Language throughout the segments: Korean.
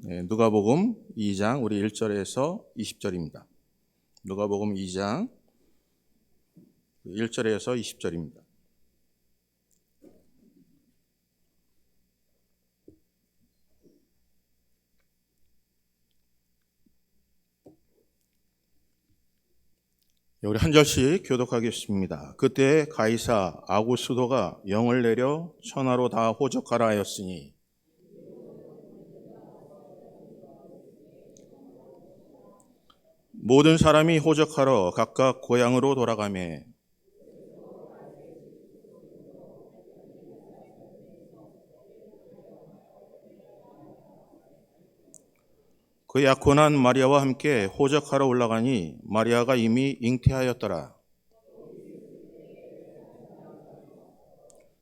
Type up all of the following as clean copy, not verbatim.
누가복음 2장 우리 1절에서 20절입니다. 누가복음 2장 1절에서 20절입니다. 우리 한 절씩 교독하겠습니다. 그때 가이사 아구스도가 영을 내려 천하로 다 호적하라 하였으니 모든 사람이 호적하러 각각 고향으로 돌아가매 그 약혼한 마리아와 함께 호적하러 올라가니 마리아가 이미 잉태하였더라.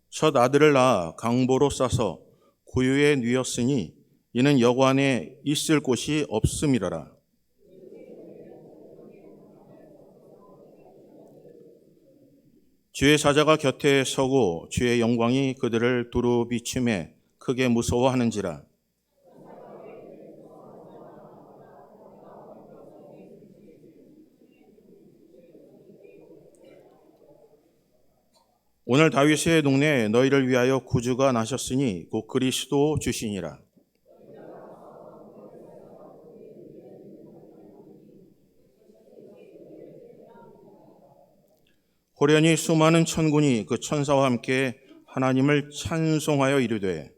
첫 아들을 낳아 강보로 싸서 구유에 누였으니 이는 여관에 있을 곳이 없음이라라. 주의 사자가 곁에 서고 주의 영광이 그들을 두루 비추매 크게 무서워하는지라. 오늘 다윗의 동네에 너희를 위하여 구주가 나셨으니 곧 그리스도 주시니라. 호련히 수많은 천군이 그 천사와 함께 하나님을 찬송하여 이르되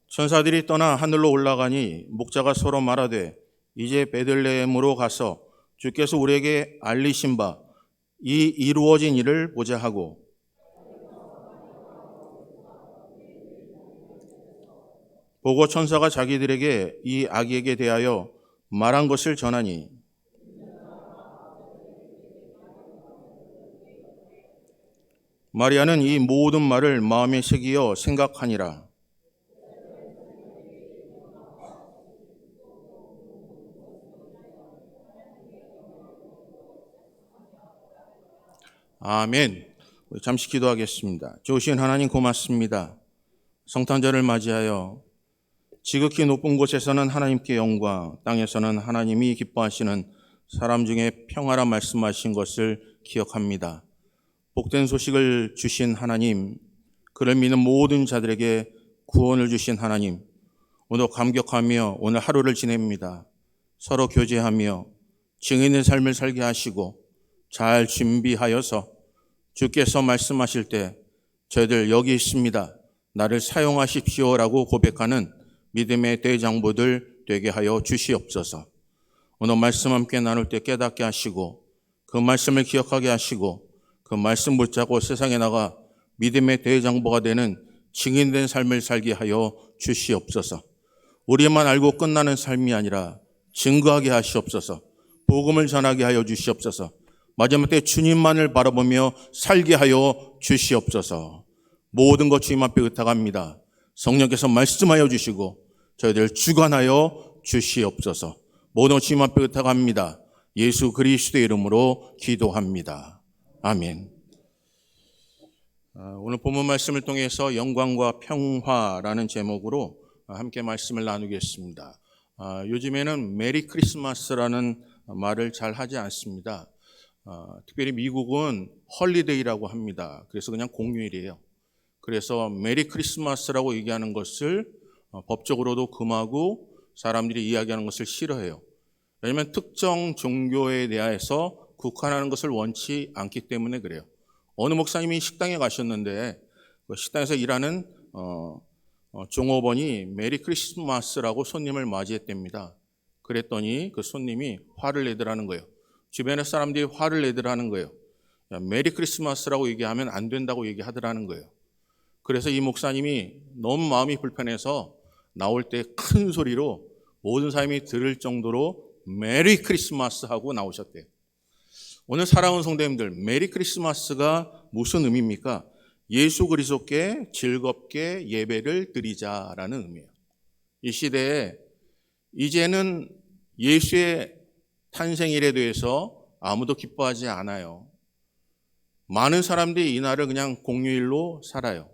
천사들이 떠나 하늘로 올라가니 목자가 서로 말하되 이제 베들레헴으로 가서 주께서 우리에게 알리신 바 이 이루어진 일을 보자 하고 보고 천사가 자기들에게 이 아기에게 대하여 말한 것을 전하니 마리아는 이 모든 말을 마음에 새기어 생각하니라. 아멘. 잠시 기도하겠습니다. 좋으신 하나님 고맙습니다. 성탄절을 맞이하여 지극히 높은 곳에서는 하나님께 영광, 땅에서는 하나님이 기뻐하시는 사람 중에 평화라 말씀하신 것을 기억합니다. 복된 소식을 주신 하나님, 그를 믿는 모든 자들에게 구원을 주신 하나님, 오늘 감격하며 오늘 하루를 지냅니다. 서로 교제하며 증인의 삶을 살게 하시고 잘 준비하여서 주께서 말씀하실 때 저희들 여기 있습니다. 나를 사용하십시오라고 고백하는 믿음의 대장부들 되게 하여 주시옵소서. 오늘 말씀 함께 나눌 때 깨닫게 하시고 그 말씀을 기억하게 하시고 그 말씀 붙잡고 세상에 나가 믿음의 대장부가 되는 증인된 삶을 살게 하여 주시옵소서. 우리만 알고 끝나는 삶이 아니라 증거하게 하시옵소서. 복음을 전하게 하여 주시옵소서. 마지막 때 주님만을 바라보며 살게 하여 주시옵소서. 모든 것 주님 앞에 의탁합니다. 성령께서 말씀하여 주시고 저희들 주관하여 주시옵소서. 모든 것 주님 앞에 의탁합니다. 예수 그리스도의 이름으로 기도합니다. 아멘. 오늘 본문 말씀을 통해서 영광과 평화라는 제목으로 함께 말씀을 나누겠습니다. 요즘에는 메리 크리스마스라는 말을 잘 하지 않습니다. 특별히 미국은 헐리데이라고 합니다. 그래서 그냥 공휴일이에요. 그래서 메리 크리스마스라고 얘기하는 것을 법적으로도 금하고 사람들이 이야기하는 것을 싫어해요. 왜냐하면 특정 종교에 대해서 국한하는 것을 원치 않기 때문에 그래요. 어느 목사님이 식당에 가셨는데 그 식당에서 일하는 종업원이 메리 크리스마스라고 손님을 맞이했답니다. 그랬더니 그 손님이 화를 내더라는 거예요. 주변의 사람들이 화를 내더라는 거예요. 메리 크리스마스라고 얘기하면 안 된다고 얘기하더라는 거예요. 그래서 이 목사님이 너무 마음이 불편해서 나올 때 큰 소리로 모든 사람이 들을 정도로 메리 크리스마스 하고 나오셨대요. 오늘 사랑하는 성도님들, 메리 크리스마스가 무슨 의미입니까? 예수 그리스도께 즐겁게 예배를 드리자라는 의미예요. 이 시대에 이제는 예수의 탄생일에 대해서 아무도 기뻐하지 않아요. 많은 사람들이 이날을 그냥 공휴일로 살아요.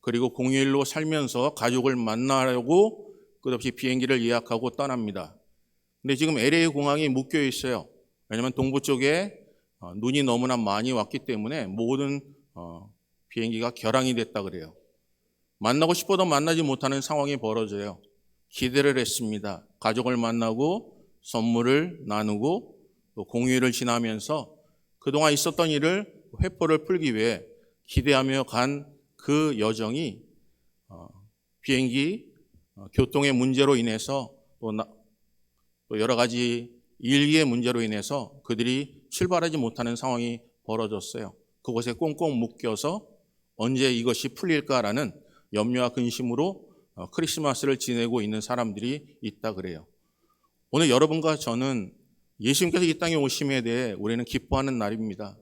그리고 공휴일로 살면서 가족을 만나려고 끝없이 비행기를 예약하고 떠납니다. 근데 지금 LA 공항이 묶여 있어요. 왜냐하면 동부 쪽에 눈이 너무나 많이 왔기 때문에 모든 비행기가 결항이 됐다 그래요. 만나고 싶어도 만나지 못하는 상황이 벌어져요. 기대를 했습니다. 가족을 만나고 선물을 나누고 또 공휴일을 지나면서 그동안 있었던 일을 회포를 풀기 위해 기대하며 간 그 여정이 비행기 교통의 문제로 인해서 또 여러 가지 일기의 문제로 인해서 그들이 출발하지 못하는 상황이 벌어졌어요. 그곳에 꽁꽁 묶여서 언제 이것이 풀릴까라는 염려와 근심으로 크리스마스를 지내고 있는 사람들이 있다 그래요. 오늘 여러분과 저는 예수님께서 이 땅에 오심에 대해 우리는 기뻐하는 날입니다.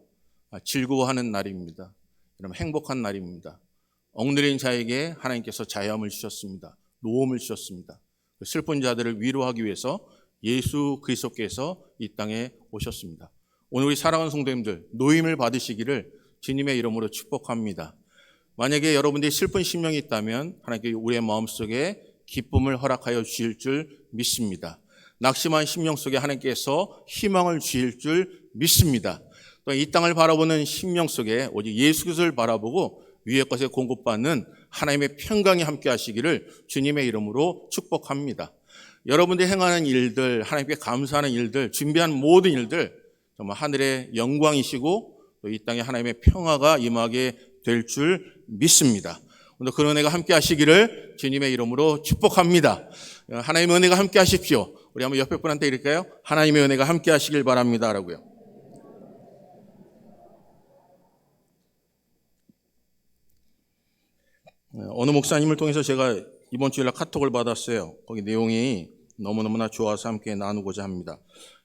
즐거워하는 날입니다. 여러분 행복한 날입니다. 억누린 자에게 하나님께서 자유함을 주셨습니다. 노움을 주셨습니다. 슬픈 자들을 위로하기 위해서 예수 그리스도께서 이 땅에 오셨습니다. 오늘 우리 사랑하는 성도님들 노임을 받으시기를 주님의 이름으로 축복합니다. 만약에 여러분들이 슬픈 심령이 있다면 하나님께 우리의 마음속에 기쁨을 허락하여 주실 줄 믿습니다. 낙심한 심령 속에 하나님께서 희망을 주실 줄 믿습니다. 또 이 땅을 바라보는 심령 속에 오직 예수 그리스도를 바라보고 위의 것에 공급받는 하나님의 평강이 함께 하시기를 주님의 이름으로 축복합니다. 여러분들이 행하는 일들, 하나님께 감사하는 일들, 준비한 모든 일들 정말 하늘의 영광이시고 또 이 땅에 하나님의 평화가 임하게 될 줄 믿습니다. 오늘 그런 은혜가 함께 하시기를 주님의 이름으로 축복합니다. 하나님의 은혜가 함께 하십시오. 우리 한번 옆에 분한테 이럴까요? 하나님의 은혜가 함께 하시길 바랍니다 라고요. 어느 목사님을 통해서 제가 이번 주일날 카톡을 받았어요. 거기 내용이 너무너무나 좋아서 함께 나누고자 합니다.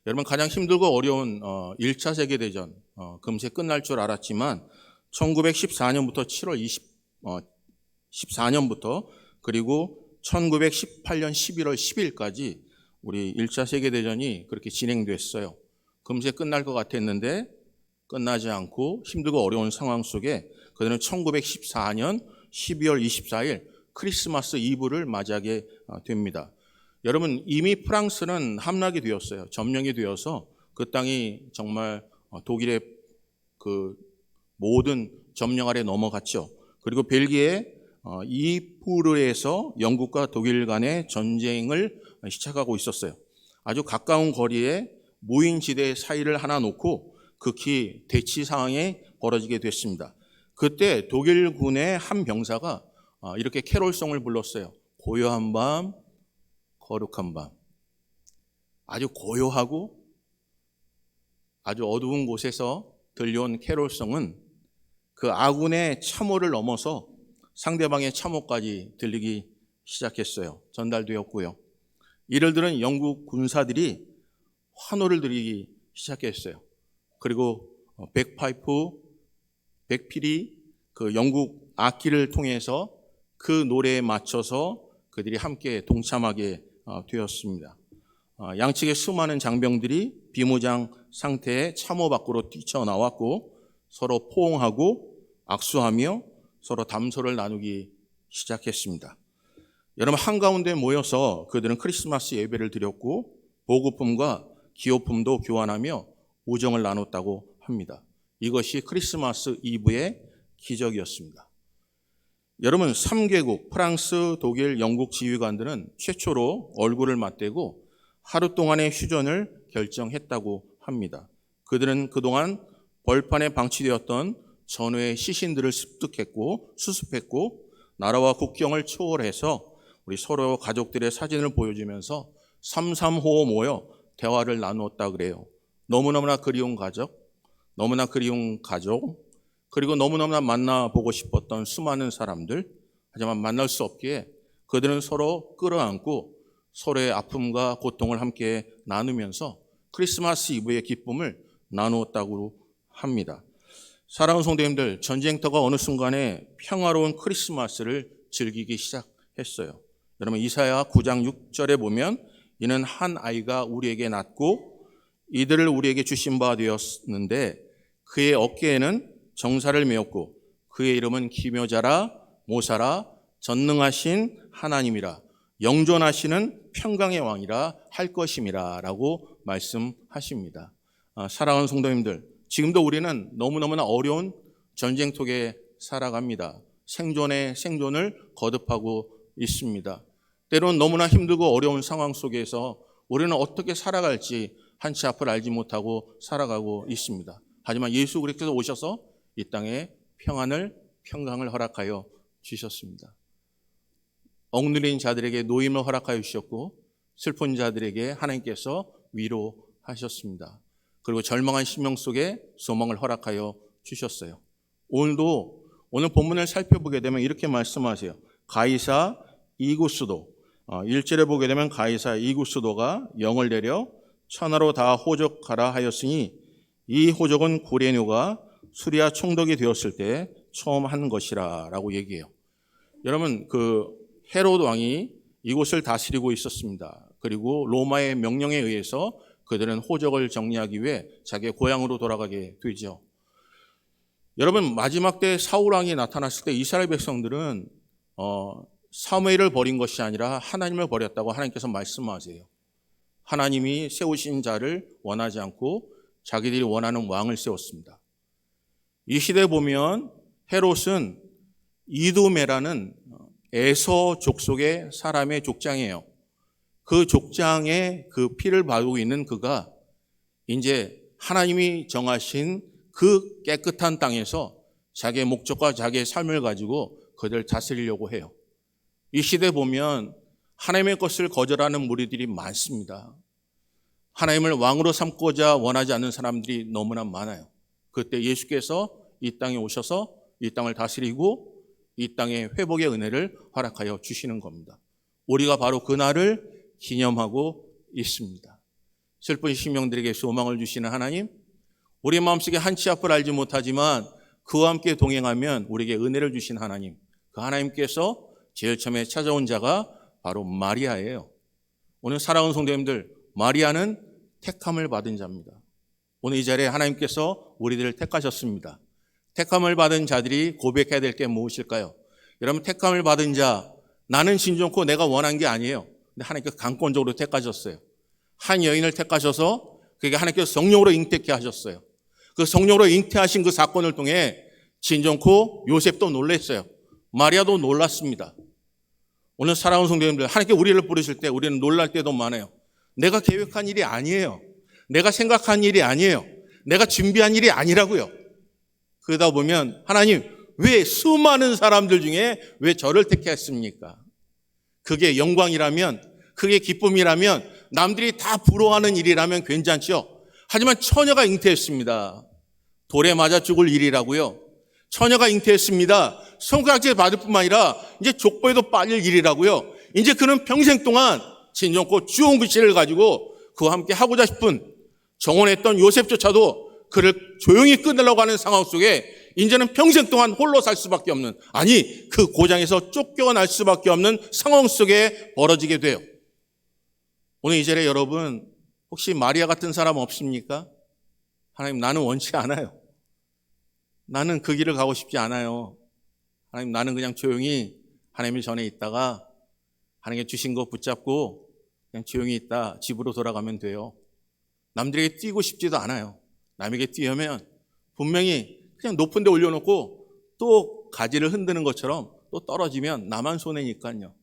여러분 가장 힘들고 어려운 1차 세계대전 금세 끝날 줄 알았지만 1914년부터 7월 14년부터 그리고 1918년 11월 10일까지 우리 1차 세계대전이 그렇게 진행됐어요. 금세 끝날 것 같았는데 끝나지 않고 힘들고 어려운 상황 속에 그들은 1914년 12월 24일 크리스마스 이브를 맞이하게 됩니다. 여러분 이미 프랑스는 함락이 되었어요. 점령이 되어서 그 땅이 정말 독일의 그 모든 점령 아래 넘어갔죠. 그리고 벨기에 이프르에서 영국과 독일 간의 전쟁을 시작하고 있었어요. 아주 가까운 거리에 무인지대 사이를 하나 놓고 극히 대치 상황이 벌어지게 됐습니다. 그때 독일군의 한 병사가 이렇게 캐롤송을 불렀어요. 고요한 밤, 거룩한 밤. 아주 고요하고 아주 어두운 곳에서 들려온 캐롤송은 그 아군의 참호를 넘어서 상대방의 참호까지 들리기 시작했어요. 전달되었고요. 이를 들은 영국 군사들이 환호를 드리기 시작했어요. 그리고 백파이프, 백필이 그 영국 악기를 통해서 그 노래에 맞춰서 그들이 함께 동참하게 되었습니다. 양측의 수많은 장병들이 비무장 상태에 참호 밖으로 뛰쳐나왔고 서로 포옹하고 악수하며 서로 담소를 나누기 시작했습니다. 여러분 한가운데 모여서 그들은 크리스마스 예배를 드렸고 보급품과 기호품도 교환하며 우정을 나눴다고 합니다. 이것이 크리스마스 이브의 기적이었습니다. 여러분 3개국 프랑스, 독일, 영국 지휘관들은 최초로 얼굴을 맞대고 하루 동안의 휴전을 결정했다고 합니다. 그들은 그동안 벌판에 방치되었던 전후의 시신들을 습득했고 수습했고 나라와 국경을 초월해서 우리 서로 가족들의 사진을 보여주면서 삼삼호호 모여 대화를 나누었다 그래요. 너무너무나 그리운 가족, 너무나 그리운 가족, 그리고 너무너무나 만나보고 싶었던 수많은 사람들, 하지만 만날 수 없기에 그들은 서로 끌어안고 서로의 아픔과 고통을 함께 나누면서 크리스마스 이브의 기쁨을 나누었다고 합니다. 사랑하는 성도님들, 전쟁터가 어느 순간에 평화로운 크리스마스를 즐기기 시작했어요. 여러분 이사야 9장 6절에 보면 이는 한 아이가 우리에게 낳고 이들을 우리에게 주신 바 되었는데 그의 어깨에는 정사를 메었고 그의 이름은 기묘자라 모사라 전능하신 하나님이라 영존하시는 평강의 왕이라 할 것임이라 라고 말씀하십니다. 사랑하는 성도님들, 지금도 우리는 너무너무나 어려운 전쟁통에 살아갑니다. 생존의 생존을 거듭하고 있습니다. 때로는 너무나 힘들고 어려운 상황 속에서 우리는 어떻게 살아갈지 한치 앞을 알지 못하고 살아가고 있습니다. 하지만 예수 그리스도께서 오셔서 이 땅에 평강을 허락하여 주셨습니다. 억누린 자들에게 노임을 허락하여 주셨고 슬픈 자들에게 하나님께서 위로하셨습니다. 그리고 절망한 심령 속에 소망을 허락하여 주셨어요. 오늘 본문을 살펴보게 되면 이렇게 말씀하세요. 가이사 이구스도 1절에 보게 되면 가이사 이구스도가 영을 내려 천하로 다 호적하라 하였으니 이 호적은 구레뇨가 수리아 총독이 되었을 때 처음 한 것이라 라고 얘기해요. 여러분, 헤롯 왕이 이곳을 다스리고 있었습니다. 그리고 로마의 명령에 의해서 그들은 호적을 정리하기 위해 자기의 고향으로 돌아가게 되죠. 여러분, 마지막 때 사울 왕이 나타났을 때 이스라엘 백성들은 사무엘을 버린 것이 아니라 하나님을 버렸다고 하나님께서 말씀하세요. 하나님이 세우신 자를 원하지 않고 자기들이 원하는 왕을 세웠습니다. 이 시대에 보면 헤롯은 이두메라는 에서 족속의 사람의 족장이에요. 그 족장의 그 피를 바르고 있는 그가 이제 하나님이 정하신 그 깨끗한 땅에서 자기의 목적과 자기의 삶을 가지고 그들을 다스리려고 해요. 이 시대에 보면 하나님의 것을 거절하는 무리들이 많습니다. 하나님을 왕으로 삼고자 원하지 않는 사람들이 너무나 많아요. 그때 예수께서 이 땅에 오셔서 이 땅을 다스리고 이 땅에 회복의 은혜를 허락하여 주시는 겁니다. 우리가 바로 그날을 기념하고 있습니다. 슬픈 심령들에게 소망을 주시는 하나님, 우리 마음속에 한치 앞을 알지 못하지만 그와 함께 동행하면 우리에게 은혜를 주신 하나님, 그 하나님께서 제일 처음에 찾아온 자가 바로 마리아예요. 오늘 사랑하는 성도님들, 마리아는 택함을 받은 자입니다. 오늘 이 자리에 하나님께서 우리들을 택하셨습니다. 택함을 받은 자들이 고백해야 될 게 무엇일까요? 여러분, 택함을 받은 자, 나는 진정코 내가 원한 게 아니에요. 근데 하나님께서 강권적으로 택하셨어요. 한 여인을 택하셔서 그게 하나님께서 성령으로 잉태케 하셨어요. 그 성령으로 잉태하신 그 사건을 통해 진정코 요셉도 놀랐어요. 마리아도 놀랐습니다. 오늘 사랑하는 성도님들, 하나님께 우리를 부르실 때 우리는 놀랄 때도 많아요. 내가 계획한 일이 아니에요. 내가 생각한 일이 아니에요. 내가 준비한 일이 아니라고요. 그러다 보면 하나님, 왜 수많은 사람들 중에 왜 저를 택했습니까? 그게 영광이라면, 그게 기쁨이라면, 남들이 다 부러워하는 일이라면 괜찮죠. 하지만 처녀가 잉태했습니다. 돌에 맞아 죽을 일이라고요. 처녀가 잉태했습니다. 손가락질 받을 뿐만 아니라 이제 족보에도 빠질 일이라고요. 이제 그는 평생 동안 진정코 주온 글씨를 가지고 그와 함께 하고자 싶은 정원했던 요셉조차도 그를 조용히 끊으려고 하는 상황 속에 이제는 평생 동안 홀로 살 수밖에 없는, 아니 그 고장에서 쫓겨날 수밖에 없는 상황 속에 벌어지게 돼요. 오늘 이 자리에 여러분, 혹시 마리아 같은 사람 없습니까? 하나님, 나는 원치 않아요. 나는 그 길을 가고 싶지 않아요. 하나님, 나는 그냥 조용히 하나님의 전에 있다가 하나님께 주신 거 붙잡고 그냥 조용히 있다 집으로 돌아가면 돼요. 남들에게 뛰고 싶지도 않아요. 남에게 뛰면 분명히 그냥 높은 데 올려놓고 또 가지를 흔드는 것처럼 또 떨어지면 나만 손해니까요.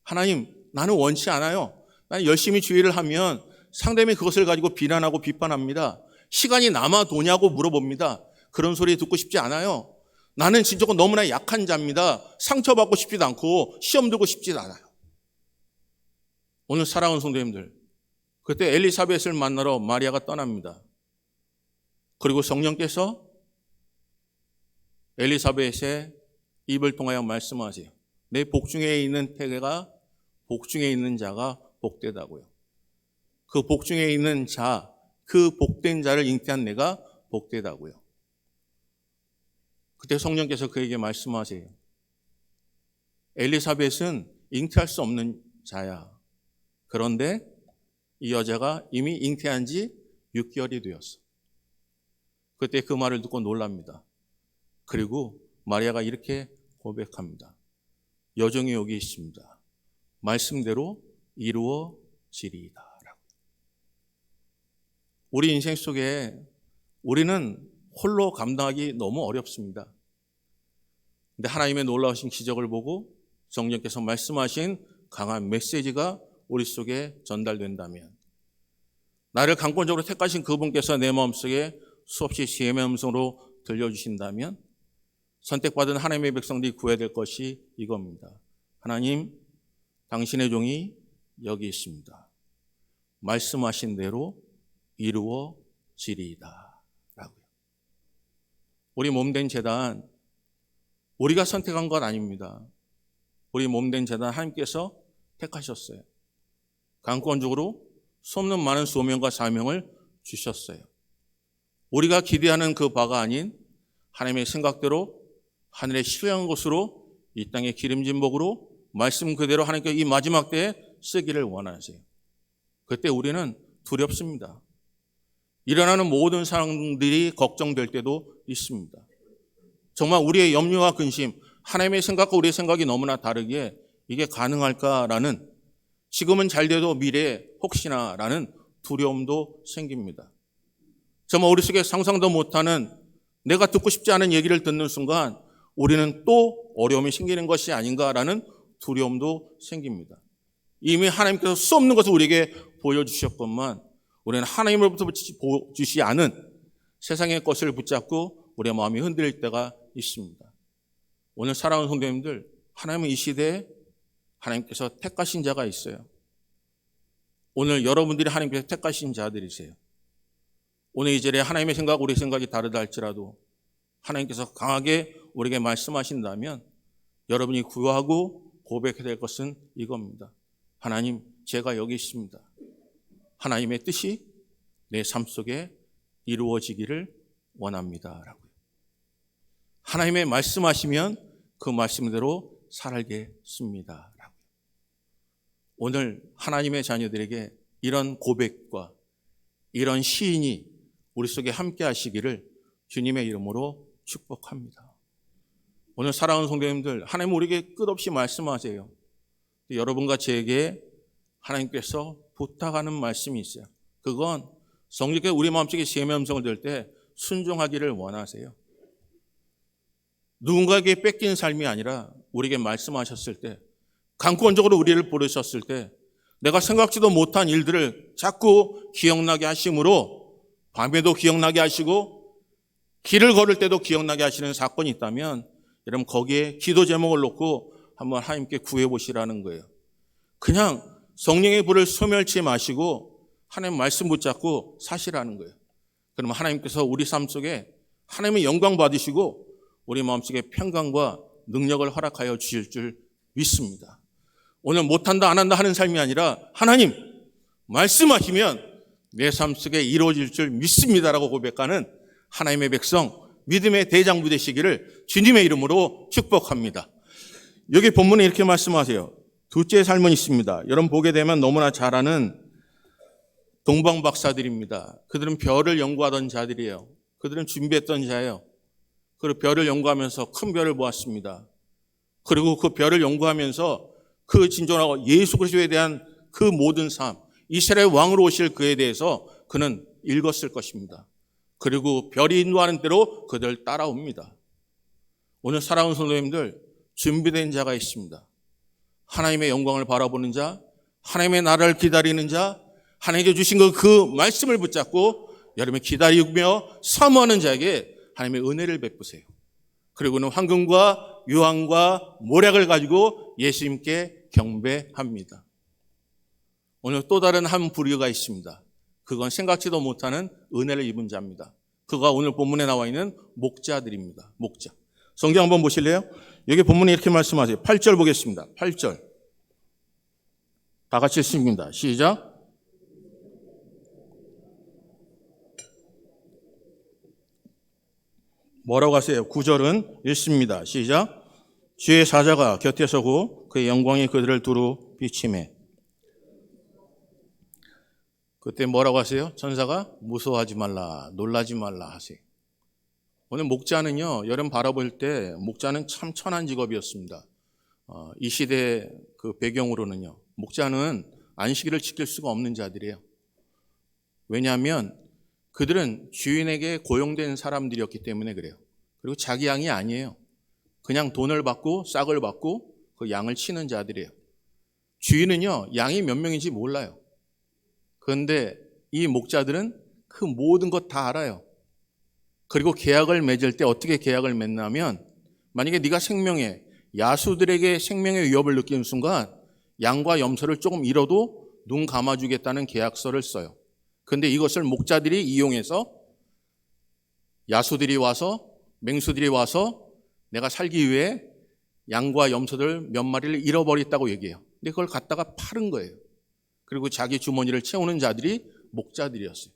하나님, 나는 원치 않아요. 나는 열심히 주의를 하면 상대방이 그것을 가지고 비난하고 비판합니다. 시간이 남아도냐고 물어봅니다. 그런 소리 듣고 싶지 않아요. 나는 진짜 너무나 약한 자입니다. 상처받고 싶지도 않고 시험 들고 싶지도 않아요. 오늘 사랑하는 성도님들, 그때 엘리사벳을 만나러 마리아가 떠납니다. 그리고 성령께서 엘리사벳의 입을 통하여 말씀하세요. 내 복중에 있는 태가 복중에 있는 자가 복되다고요. 그 복중에 있는 자, 그 복된 자를 잉태한 내가 복되다고요. 그때 성령께서 그에게 말씀하세요. 엘리사벳은 잉태할 수 없는 자야. 그런데 이 여자가 이미 잉태한 지 6개월이 되었어. 그때 그 말을 듣고 놀랍니다. 그리고 마리아가 이렇게 고백합니다. 여정이 여기 있습니다. 말씀대로 이루어지리이다. 우리 인생 속에 우리는 홀로 감당하기 너무 어렵습니다. 근데 하나님의 놀라우신 기적을 보고 성령께서 말씀하신 강한 메시지가 우리 속에 전달된다면, 나를 강권적으로 택하신 그분께서 내 마음속에 수없이 시험의 음성으로 들려주신다면 선택받은 하나님의 백성들이 구해야 될 것이 이겁니다. 하나님, 당신의 종이 여기 있습니다. 말씀하신 대로 이루어지리이다 라고요. 우리 몸된 제단, 우리가 선택한 것 아닙니다. 우리 몸된 제단 하나님께서 택하셨어요. 강권적으로 수없는 많은 소명과 사명을 주셨어요. 우리가 기대하는 그 바가 아닌 하나님의 생각대로 하늘의 신령한 곳으로 이 땅의 기름진 복으로 말씀 그대로 하나님께 이 마지막 때에 쓰기를 원하세요. 그때 우리는 두렵습니다. 일어나는 모든 상황들이 걱정될 때도 있습니다. 정말 우리의 염려와 근심, 하나님의 생각과 우리의 생각이 너무나 다르기에 이게 가능할까라는, 지금은 잘 돼도 미래에 혹시나라는 두려움도 생깁니다. 정말 우리 속에 상상도 못하는, 내가 듣고 싶지 않은 얘기를 듣는 순간 우리는 또 어려움이 생기는 것이 아닌가라는 두려움도 생깁니다. 이미 하나님께서 수 없는 것을 우리에게 보여주셨건만 우리는 하나님으로부터 주시 않은 세상의 것을 붙잡고 우리의 마음이 흔들릴 때가 있습니다. 오늘 사랑하는 성도님들, 하나님은 이 시대에 하나님께서 택하신 자가 있어요. 오늘 여러분들이 하나님께서 택하신 자들이세요. 오늘 이 자리에 하나님의 생각, 우리의 생각이 다르다 할지라도 하나님께서 강하게 우리에게 말씀하신다면 여러분이 구하고 고백해야 될 것은 이겁니다. 하나님, 제가 여기 있습니다. 하나님의 뜻이 내 삶 속에 이루어지기를 원합니다. 라고요. 하나님의 말씀하시면 그 말씀대로 살겠습니다. 라고요. 오늘 하나님의 자녀들에게 이런 고백과 이런 시인이 우리 속에 함께 하시기를 주님의 이름으로 축복합니다. 오늘 사랑하는 성도님들, 하나님 우리에게 끝없이 말씀하세요. 여러분과 제게 하나님께서 부탁하는 말씀이 있어요. 그건 성령께서 우리 마음속에 시험의 음성을 들을 때 순종하기를 원하세요. 누군가에게 뺏긴 삶이 아니라 우리에게 말씀하셨을 때, 강권적으로 우리를 부르셨을 때 내가 생각지도 못한 일들을 자꾸 기억나게 하심으로 밤에도 기억나게 하시고 길을 걸을 때도 기억나게 하시는 사건이 있다면 여러분 거기에 기도 제목을 놓고 한번 하나님께 구해보시라는 거예요. 그냥 성령의 불을 소멸치 마시고 하나님 말씀 붙잡고 사시라는 거예요. 그러면 하나님께서 우리 삶 속에 하나님의 영광 받으시고 우리 마음속에 평강과 능력을 허락하여 주실 줄 믿습니다. 오늘 못한다 안 한다 하는 삶이 아니라 하나님 말씀하시면 내 삶 속에 이루어질 줄 믿습니다라고 고백하는 하나님의 백성, 믿음의 대장부 되시기를 주님의 이름으로 축복합니다. 여기 본문에 이렇게 말씀하세요. 둘째 삶은 있습니다. 여러분 보게 되면 너무나 잘 아는 동방 박사들입니다. 그들은 별을 연구하던 자들이에요. 그들은 준비했던 자예요. 그리고 별을 연구하면서 큰 별을 보았습니다. 그리고 그 별을 연구하면서 그 진정하고 예수 그리스도에 대한 그 모든 삶, 이스라엘 왕으로 오실 그에 대해서 그는 읽었을 것입니다. 그리고 별이 인도하는 대로 그들 따라옵니다. 오늘 사랑하는 성도님들, 준비된 자가 있습니다. 하나님의 영광을 바라보는 자, 하나님의 나라를 기다리는 자, 하나님께 주신 그 말씀을 붙잡고 여러분이 기다리며 사모하는 자에게 하나님의 은혜를 베푸세요. 그리고는 황금과 유황과 모략을 가지고 예수님께 경배합니다. 오늘 또 다른 한 부류가 있습니다. 그건 생각지도 못하는 은혜를 입은 자입니다. 그가 오늘 본문에 나와 있는 목자들입니다. 목자. 성경 한번 보실래요? 여기 본문에 이렇게 말씀하세요. 8절 보겠습니다. 8절. 다 같이 읽습니다. 시작. 뭐라고 하세요? 9절은 읽습니다. 시작. 주의 사자가 곁에 서고 그의 영광이 그들을 두루 비치매. 그때 뭐라고 하세요? 천사가 무서워하지 말라, 놀라지 말라 하세요. 오늘 목자는요, 여러분 바라볼 때 목자는 참 천한 직업이었습니다. 이 시대 그 배경으로는요, 목자는 안식일을 지킬 수가 없는 자들이에요. 왜냐하면 그들은 주인에게 고용된 사람들이었기 때문에 그래요. 그리고 자기 양이 아니에요. 그냥 돈을 받고 싹을 받고 그 양을 치는 자들이에요. 주인은요, 양이 몇 명인지 몰라요. 그런데 이 목자들은 그 모든 것 다 알아요. 그리고 계약을 맺을 때 어떻게 계약을 맺냐면, 만약에 네가 생명에, 야수들에게 생명의 위협을 느끼는 순간 양과 염소를 조금 잃어도 눈 감아주겠다는 계약서를 써요. 그런데 이것을 목자들이 이용해서 야수들이 와서, 맹수들이 와서 내가 살기 위해 양과 염소들 몇 마리를 잃어버렸다고 얘기해요. 근데 그걸 갖다가 파는 거예요. 그리고 자기 주머니를 채우는 자들이 목자들이었어요.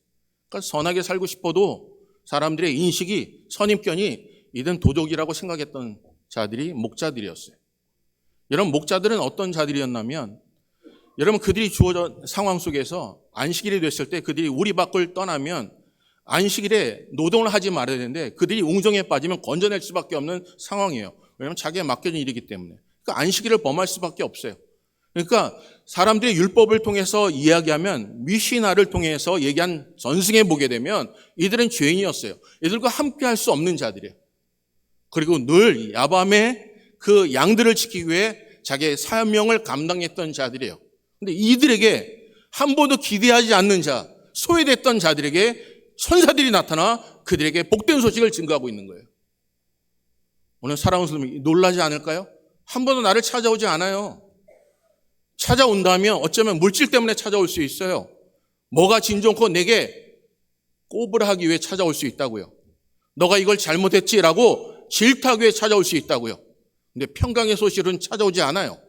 그러니까 선하게 살고 싶어도 사람들의 인식이, 선입견이 이든 도덕이라고 생각했던 자들이 목자들이었어요. 여러분, 목자들은 어떤 자들이었냐면, 여러분, 그들이 주어진 상황 속에서 안식일이 됐을 때 그들이 우리 밖을 떠나면 안식일에 노동을 하지 말아야 되는데 그들이 웅정에 빠지면 건져낼 수밖에 없는 상황이에요. 왜냐하면 자기가 맡겨진 일이기 때문에. 그러니까 안식일을 범할 수밖에 없어요. 그러니까 사람들이 율법을 통해서 이야기하면, 미시나를 통해서 얘기한 전승에 보게 되면 이들은 죄인이었어요. 이들과 함께 할 수 없는 자들이에요. 그리고 늘 야밤에 그 양들을 지키기 위해 자기의 사명을 감당했던 자들이에요. 근데 이들에게 한 번도 기대하지 않는 자, 소외됐던 자들에게 천사들이 나타나 그들에게 복된 소식을 증거하고 있는 거예요. 오늘 사랑하는 성도님, 놀라지 않을까요? 한 번도 나를 찾아오지 않아요. 찾아온다면 어쩌면 물질 때문에 찾아올 수 있어요. 뭐가 진정코 내게 꼬부라 하기 위해 찾아올 수 있다고요. 너가 이걸 잘못했지라고 질타하기 위해 찾아올 수 있다고요. 근데 평강의 소식은 찾아오지 않아요.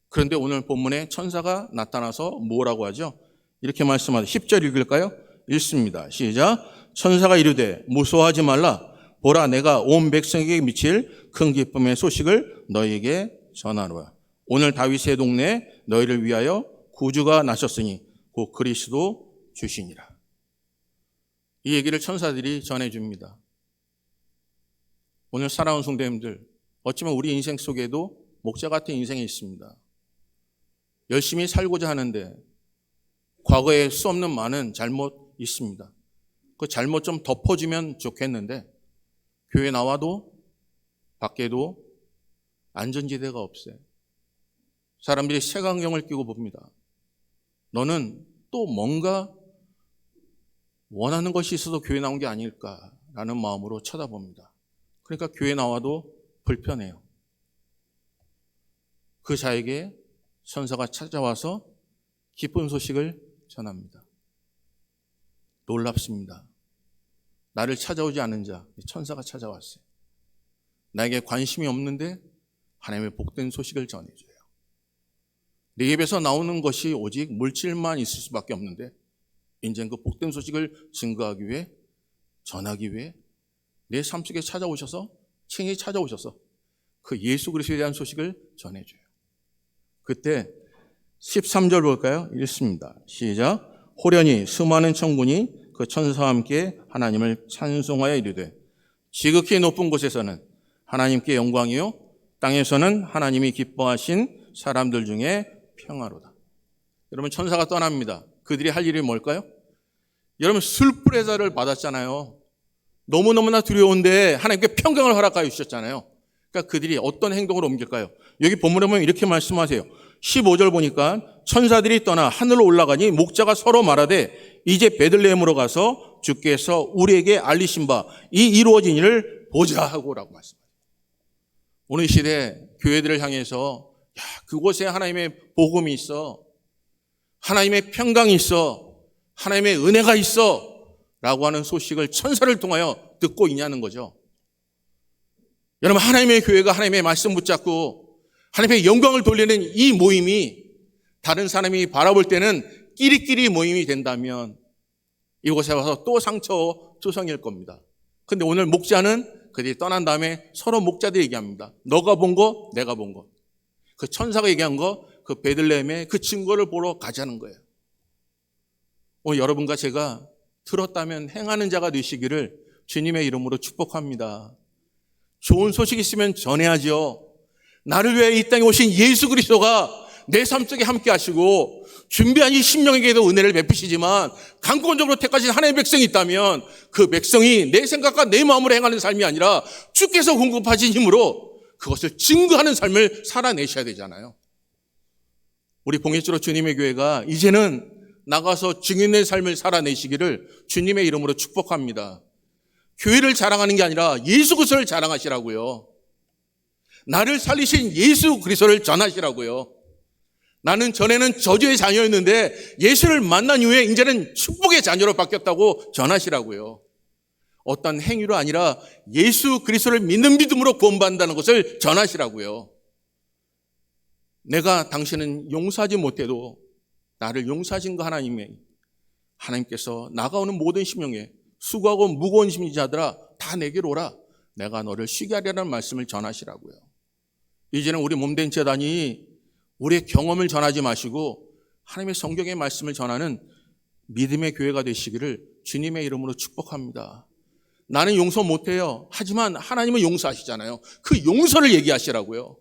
그런데 오늘 본문에 천사가 나타나서 뭐라고 하죠? 이렇게 말씀하죠. 10절 읽을까요? 읽습니다. 시작. 천사가 이르되 무서워하지 말라. 보라, 내가 온 백성에게 미칠 큰 기쁨의 소식을 너희에게 전하노라. 오늘 다윗의 동네에 너희를 위하여 구주가 나셨으니 곧 그리스도 주시니라. 이 얘기를 천사들이 전해줍니다. 오늘 사랑하는 성도님들, 어쩌면 우리 인생 속에도 목자 같은 인생이 있습니다. 열심히 살고자 하는데 과거에 수 없는 많은 잘못 있습니다. 그 잘못 좀 덮어주면 좋겠는데 교회 나와도 밖에도 안전지대가 없어요. 사람들이 색안경을 끼고 봅니다. 너는 또 뭔가 원하는 것이 있어서 교회 나온 게 아닐까라는 마음으로 쳐다봅니다. 그러니까 교회 나와도 불편해요. 그 자에게 천사가 찾아와서 기쁜 소식을 전합니다. 놀랍습니다. 나를 찾아오지 않은 자, 천사가 찾아왔어요. 나에게 관심이 없는데 하나님의 복된 소식을 전해줘요. 내 입에서 나오는 것이 오직 물질만 있을 수밖에 없는데 이제는 그 복된 소식을 증거하기 위해, 전하기 위해 내 삶 속에 찾아오셔서, 친히 찾아오셔서 그 예수 그리스도에 대한 소식을 전해줘요. 그때 13절 볼까요? 읽습니다. 시작. 호련히 수많은 천군이 그 천사와 함께 하나님을 찬송하여 이르되 지극히 높은 곳에서는 하나님께 영광이요 땅에서는 하나님이 기뻐하신 사람들 중에 평화로다. 여러분, 천사가 떠납니다. 그들이 할 일이 뭘까요? 여러분, 술불의 자를 받았잖아요. 너무너무나 두려운데 하나님께 평강을 허락하여 주셨잖아요. 그러니까 그들이 어떤 행동으로 옮길까요? 여기 본문에 보면 이렇게 말씀하세요. 15절 보니까 천사들이 떠나 하늘로 올라가니 목자가 서로 말하되 이제 베들레헴으로 가서 주께서 우리에게 알리신 바 이 이루어진 일을 보자 하고라고 말씀하세요. 오늘 시대 교회들을 향해서 그곳에 하나님의 복음이 있어, 하나님의 평강이 있어, 하나님의 은혜가 있어 라고 하는 소식을 천사를 통하여 듣고 있냐는 거죠. 여러분, 하나님의 교회가 하나님의 말씀 붙잡고 하나님의 영광을 돌리는 이 모임이 다른 사람이 바라볼 때는 끼리끼리 모임이 된다면 이곳에 와서 또 상처투성일 겁니다. 그런데 오늘 목자는 그들이 떠난 다음에 서로 목자들이 얘기합니다. 너가 본 거, 내가 본 거. 그 천사가 얘기한 거, 그 베들레헴의 그 증거를 보러 가자는 거예요. 오늘 여러분과 제가 들었다면 행하는 자가 되시기를 주님의 이름으로 축복합니다. 좋은 소식 있으면 전해야죠. 나를 위해 이 땅에 오신 예수 그리스도가 내 삶 속에 함께 하시고 준비한 이 심령에게도 은혜를 베푸시지만 강권적으로 택하신 하나님의 백성이 있다면 그 백성이 내 생각과 내 마음으로 행하는 삶이 아니라 주께서 공급하신 힘으로 그것을 증거하는 삶을 살아내셔야 되잖아요. 우리 봉해주로 주님의 교회가 이제는 나가서 증인의 삶을 살아내시기를 주님의 이름으로 축복합니다. 교회를 자랑하는 게 아니라 예수 그리스도를 자랑하시라고요. 나를 살리신 예수 그리스도를 전하시라고요. 나는 전에는 저주의 자녀였는데 예수를 만난 이후에 이제는 축복의 자녀로 바뀌었다고 전하시라고요. 어떤 행위로 아니라 예수 그리스도를 믿는 믿음으로 구원받는다는 것을 전하시라고요. 내가 당신은 용서하지 못해도 나를 용서하신 그 하나님께서 나가오는 모든 심령에 수고하고 무거운 심리자들아 다 내게로 오라. 내가 너를 쉬게 하리라는 말씀을 전하시라고요. 이제는 우리 몸된 재단이 우리의 경험을 전하지 마시고 하나님의 성경의 말씀을 전하는 믿음의 교회가 되시기를 주님의 이름으로 축복합니다. 나는 용서 못해요. 하지만 하나님은 용서하시잖아요. 그 용서를 얘기하시라고요.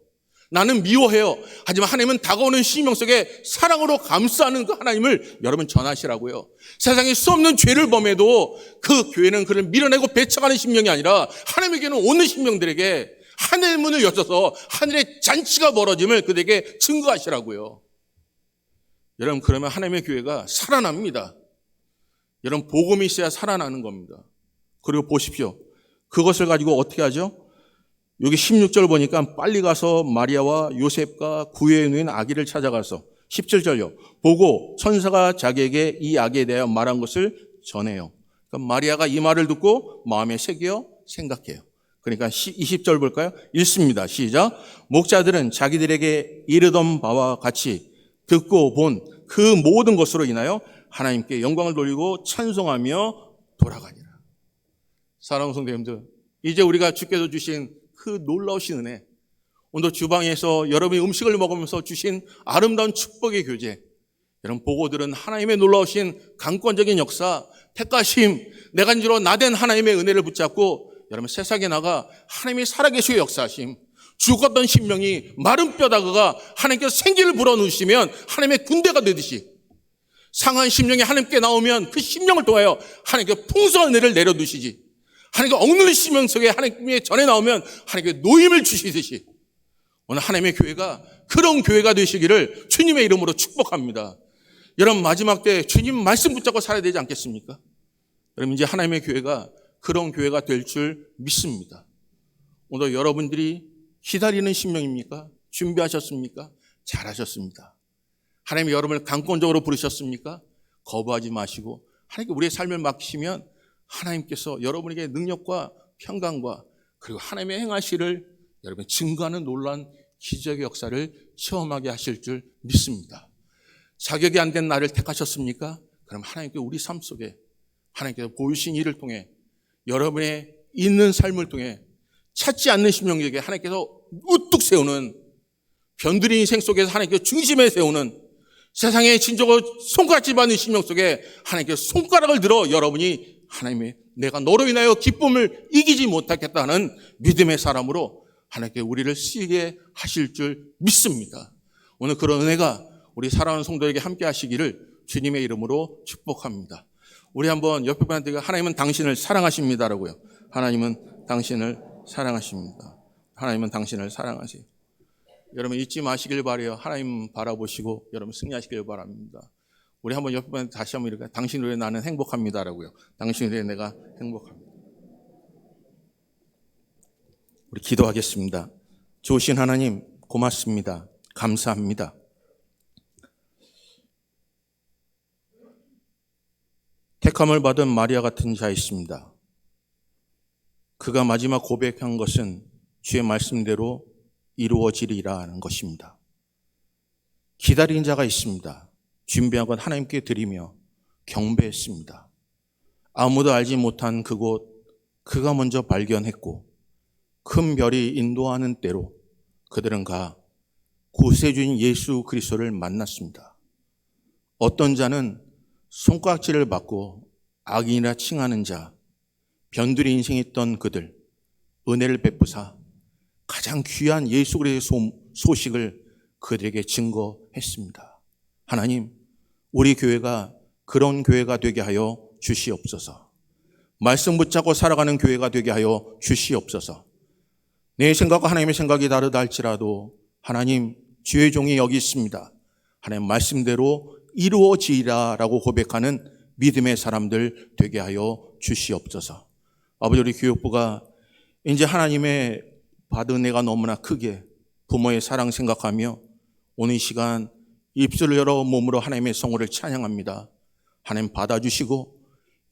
나는 미워해요. 하지만 하나님은 다가오는 심령 속에 사랑으로 감싸는 그 하나님을 여러분 전하시라고요. 세상에 수 없는 죄를 범해도 그 교회는 그를 밀어내고 배척하는 심령이 아니라 하나님에게는 오는 심령들에게 하늘의 문을 여셔서 하늘의 잔치가 벌어짐을 그들에게 증거하시라고요. 여러분, 그러면 하나님의 교회가 살아납니다. 여러분, 복음이 있어야 살아나는 겁니다. 그리고 보십시오. 그것을 가지고 어떻게 하죠? 여기 16절 보니까 빨리 가서 마리아와 요셉과 구유에 누인 아기를 찾아가서 17절요. 보고 천사가 자기에게 이 아기에 대하여 말한 것을 전해요. 그러니까 마리아가 이 말을 듣고 마음에 새겨 생각해요. 그러니까 20절 볼까요? 읽습니다. 시작. 목자들은 자기들에게 이르던 바와 같이 듣고 본 그 모든 것으로 인하여 하나님께 영광을 돌리고 찬송하며 돌아가니라. 사랑하는 성도님들, 이제 우리가 주께서 주신 그 놀라우신 은혜, 오늘 주방에서 여러분이 음식을 먹으면서 주신 아름다운 축복의 교제, 여러분 보고 들은 하나님의 놀라우신 강권적인 역사, 택하심, 내간지로 나된 하나님의 은혜를 붙잡고 여러분 세상에 나가 하나님이 살아계시고 역사하심, 죽었던 심령이 마른 뼈다가 하나님께서 생기를 불어넣으시면 하나님의 군대가 되듯이 상한 심령이 하나님께 나오면 그 심령을 통하여 하나님께 풍성한 은혜를 내려두시지, 하나님께 억눌린 심령 속에 하나님의 전에 나오면 하나님께 노임을 주시듯이 오늘 하나님의 교회가 그런 교회가 되시기를 주님의 이름으로 축복합니다. 여러분 마지막 때 주님 말씀 붙잡고 살아야 되지 않겠습니까? 여러분 이제 하나님의 교회가 그런 교회가 될 줄 믿습니다. 오늘 여러분들이 기다리는 심령입니까? 준비하셨습니까? 잘하셨습니다. 하나님이 여러분을 강권적으로 부르셨습니까? 거부하지 마시고 하나님께 우리의 삶을 맡기시면 하나님께서 여러분에게 능력과 평강과 그리고 하나님의 행하시를 여러분 증거하는 놀라운 기적의 역사를 체험하게 하실 줄 믿습니다. 자격이 안 된 나를 택하셨습니까? 그럼 하나님께 우리 삶 속에 하나님께서 보이신 일을 통해 여러분의 있는 삶을 통해 찾지 않는 심령에게 하나님께서 우뚝 세우는 변두리 인생 속에서 하나님께서 중심에 세우는 세상에 진정으로 손가락질 받는 심령 속에 하나님께서 손가락을 들어 여러분이 하나님의 내가 너로 인하여 기쁨을 이기지 못하겠다는 믿음의 사람으로 하나님께 우리를 쓰게 하실 줄 믿습니다. 오늘 그런 은혜가 우리 사랑하는 성도에게 함께 하시기를 주님의 이름으로 축복합니다. 우리 한번 옆에 분한테 하나님은 당신을 사랑하십니다라고요. 하나님은 당신을 사랑하십니다. 하나님은 당신을 사랑하세요. 여러분 잊지 마시길 바라요. 하나님 바라보시고 여러분 승리하시길 바랍니다. 우리 한번 옆에 분한테 다시 한번 이렇게 당신으로 인해 나는 행복합니다라고요. 당신으로 인해 내가 행복합니다. 우리 기도하겠습니다. 좋으신 하나님 고맙습니다. 감사합니다. 택함을 받은 마리아 같은 자 있습니다. 그가 마지막 고백한 것은 주의 말씀대로 이루어지리라는 것입니다. 기다린 자가 있습니다. 준비한 것 하나님께 드리며 경배했습니다. 아무도 알지 못한 그곳 그가 먼저 발견했고 큰 별이 인도하는 때로 그들은 가 구세주인 예수 그리스도를 만났습니다. 어떤 자는 손가락질을 받고 악인이라 칭하는 자, 변두리 인생이 있던 그들 은혜를 베푸사 가장 귀한 예수 그리스도의 소식을 그들에게 증거했습니다. 하나님, 우리 교회가 그런 교회가 되게 하여 주시옵소서. 말씀 붙잡고 살아가는 교회가 되게 하여 주시옵소서. 내 생각과 하나님의 생각이 다르다 할지라도 하나님, 주의 종이 여기 있습니다. 하나님 말씀대로 이루어지리라라고 고백하는 믿음의 사람들 되게 하여 주시옵소서. 아버지, 우리 교육부가 이제 하나님의 받은 은혜가 너무나 크게 부모의 사랑 생각하며 오늘 이 시간 입술을 열어 몸으로 하나님의 성호를 찬양합니다. 하나님 받아주시고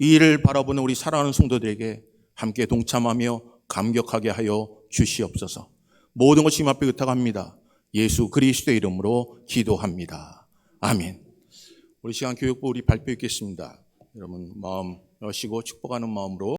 이 일을 바라보는 우리 사랑하는 성도들에게 함께 동참하며 감격하게 하여 주시옵소서. 모든 것이 주님 앞에 의탁합니다. 예수 그리스도의 이름으로 기도합니다. 아멘. 우리 시간 교육부 우리 발표 있겠습니다. 여러분 마음 여시고 축복하는 마음으로